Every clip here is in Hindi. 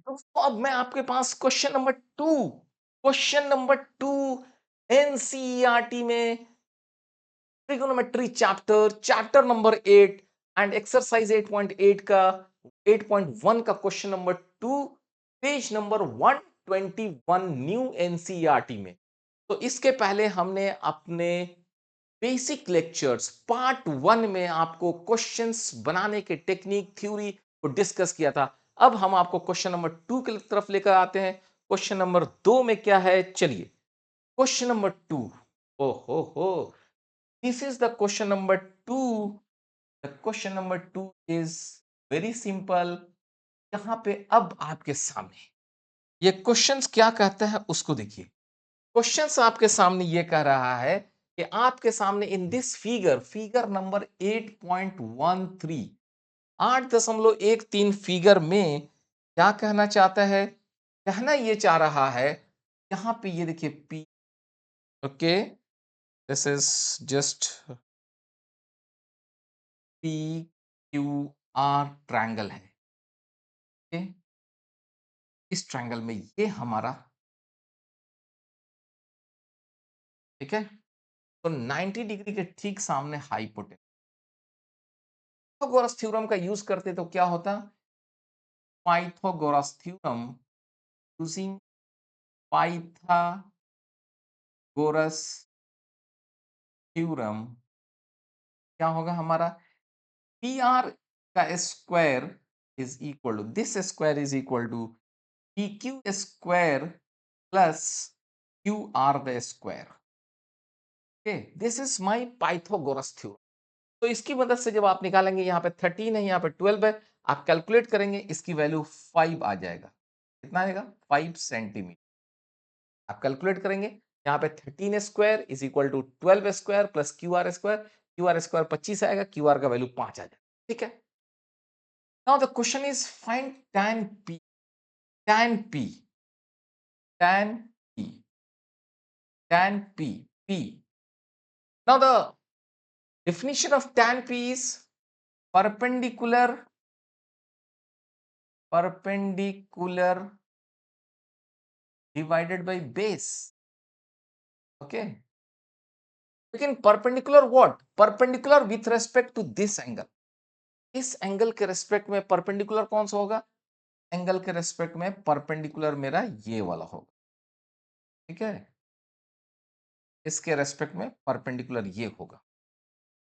दोस्तों अब मैं आपके पास क्वेश्चन नंबर 2 एनसीईआरटी में trigonometry chapter number 8 and exercise 8.8 का 8.1 का question number 2 page number 121 new NCERT में। तो इसके पहले हमने अपने बेसिक लेक्चर्स पार्ट 1 में आपको क्वेश्चंस बनाने के टेक्निक थ्योरी को डिस्कस किया था। अब हम आपको क्वेश्चन नंबर 2 की तरफ लेकर आते हैं। क्वेश्चन नंबर 2 में क्या है, चलिए क्वेश्चन नंबर 2। ओ हो, this is the question number 2। The question number 2 is very simple. यहां पे अब आपके सामने ये क्वेश्चंस क्या कहता है उसको देखिए। क्वेश्चंस आपके सामने ये कह रहा है कि आपके सामने in this figure number 8.13 8.13 figure में क्या कहना चाहता है, कहना ये चाह रहा है, यहां पे ये देखिए P, okay, this is just P Q R triangle है। ओके, इस ट्रायंगल में ये हमारा, ठीक है, तो 90 डिग्री के ठीक सामने हाइपोटेनस। पाइथागोरस थ्योरम का यूज करते तो क्या होता, Pythagoras theorem using Pythagoras theorem क्या होगा हमारा, पी आर का square is equal to this square is equal to P Q square plus Q R the square. Okay, this is my Pythagoras theorem. तो इसकी मदद से जब आप निकालेंगे, यहाँ पे 13 है, यहाँ पे 12 है, आप कैलकुलेट करेंगे, इसकी वैल्यू 5 आ जाएगा। कितना आएगा, 5 सेंटीमीटर। आप कैलकुलेट करेंगे, यहाँ पे 13 square is equal to 12 square plus Q R square 25 आएगा, क्यू आर का वैल्यू 5 आ जाएगा। ठीक है, now the question is find tan p, tan p, tan p, tan p. Now the definition of tan p is perpendicular divided by base. Okay, लेकिन perpendicular what, perpendicular with respect to this angle. इस एंगल के रेस्पेक्ट में परपेंडिकुलर कौन सा होगा, एंगल के रेस्पेक्ट में परपेंडिकुलर मेरा ये वाला होगा। ठीक है, इसके रेस्पेक्ट में परपेंडिकुलर ये होगा।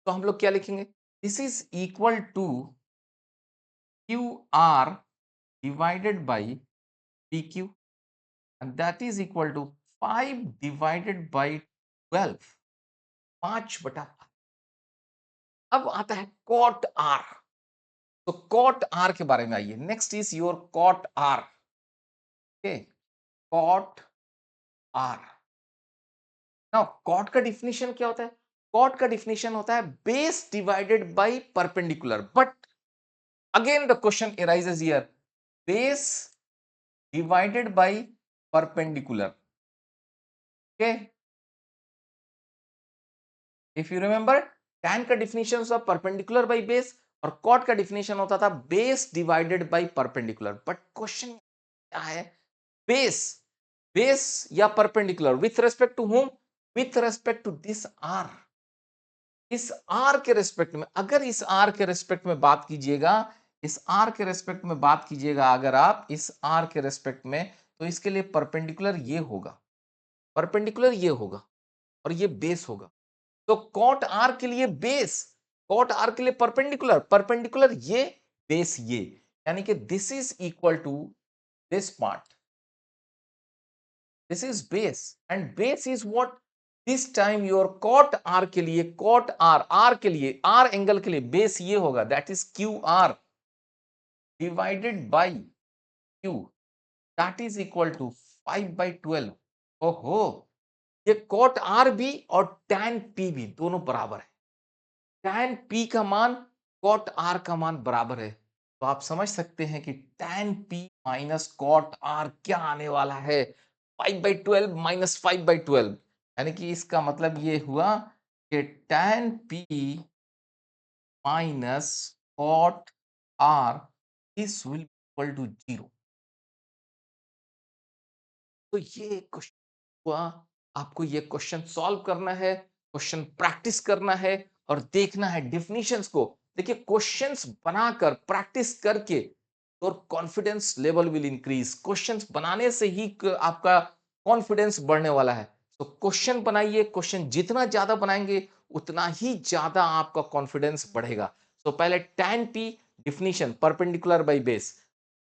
तो हम लोग क्या लिखेंगे, this is equal to Q R divided by P Q, and that is equal to 5 divided by 12, 5/5। अब आता है कॉट आर। तो कॉट आर के बारे में आइए, next is your cot R. Okay, cot R. Now cot का डिफिनेशन क्या होता है, कॉट का डिफिनेशन होता है base divided by perpendicular, but again the question arises here, base divided by perpendicular. Okay, if you remember, tan का डिफिनेशन था परपेंडिकुलर बाय बेस, और कॉट का डिफिनेशन होता था base divided by perpendicular. But question क्या है, बेस, बेस या perpendicular with respect to whom, with respect to this R. इस आर के रेस्पेक्ट में, अगर इस आर के रेस्पेक्ट में बात कीजिएगा, इस आर के रेस्पेक्ट में बात कीजिएगा, अगर आप इस आर के रेस्पेक्ट में, तो इसके लिए परपेंडिकुलर ये होगा, परपेंडिकुलर ये होगा, और ये बेस होगा। तो कॉट आर के लिए बेस, कॉट आर के लिए परपेंडिकुलर, परपेंडिकुलर ये, बेस ये, यानी कि this is equal to this part, this is base, and base is what, this time your cot R के लिए, कॉट आर, आर के लिए, आर एंगल के लिए बेस ये होगा, that is Q R divided by Q, that is equal to 5/12। ओहो, ये कॉट आर भी और टैन पी भी दोनों बराबर है। टैन पी का मान कॉट आर का मान बराबर है, तो आप समझ सकते हैं कि tan P minus cot R क्या आने वाला है, 5/12 माइनस 5/12, यानी कि इसका मतलब ये हुआ कि tan P minus cot R, this will equal to 0। तो ये क्वेश्चन हुआ, आपको ये क्वेश्चन सॉल्व करना है, क्वेश्चन प्रैक्टिस करना है और देखना है डेफिनिशंस को। देखिए क्वेश्चंस बनाकर प्रैक्टिस करके और confidence level will increase. Questions बनाने से ही आपका कॉन्फिडेंस बढ़ने वाला है। तो क्वेश्चन बनाइए, क्वेश्चन जितना ज्यादा बनाएंगे उतना ही ज्यादा आपका कॉन्फिडेंस बढ़ेगा। तो पहले tan p definition perpendicular by base,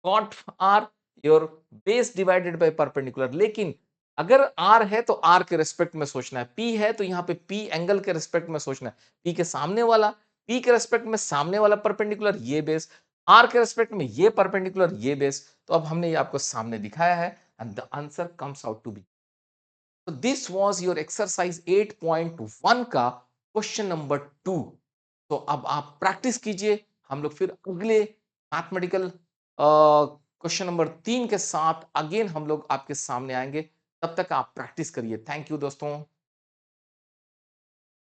cot r your base divided by perpendicular. लेकिन अगर r है तो r के रेस्पेक्ट में सोचना है, p है तो यहाँ पे p एंगल के रेस्पेक्ट में सोचना है, p के सामने वाला, p के रेस्पेक्ट में सामने वाला परपेंडिकुलर ये बेस, r के रेस्पेक्ट में ये परपेंडिकुलर ये बेस। तो अब हमने ये आपको सामने दिखाया है and the answer comes out to be. तो दिस वाज योर एक्सरसाइज 8.1 का क्वेश्चन नंबर 2। तो अब आप प्रैक्टिस कीजिए, हम लोग फिर अगले मैथमेटिकल क्वेश्चन नंबर 3 के साथ अगेन हम लोग आपके सामने आएंगे। तब तक आप प्रैक्टिस करिए। थैंक यू दोस्तों।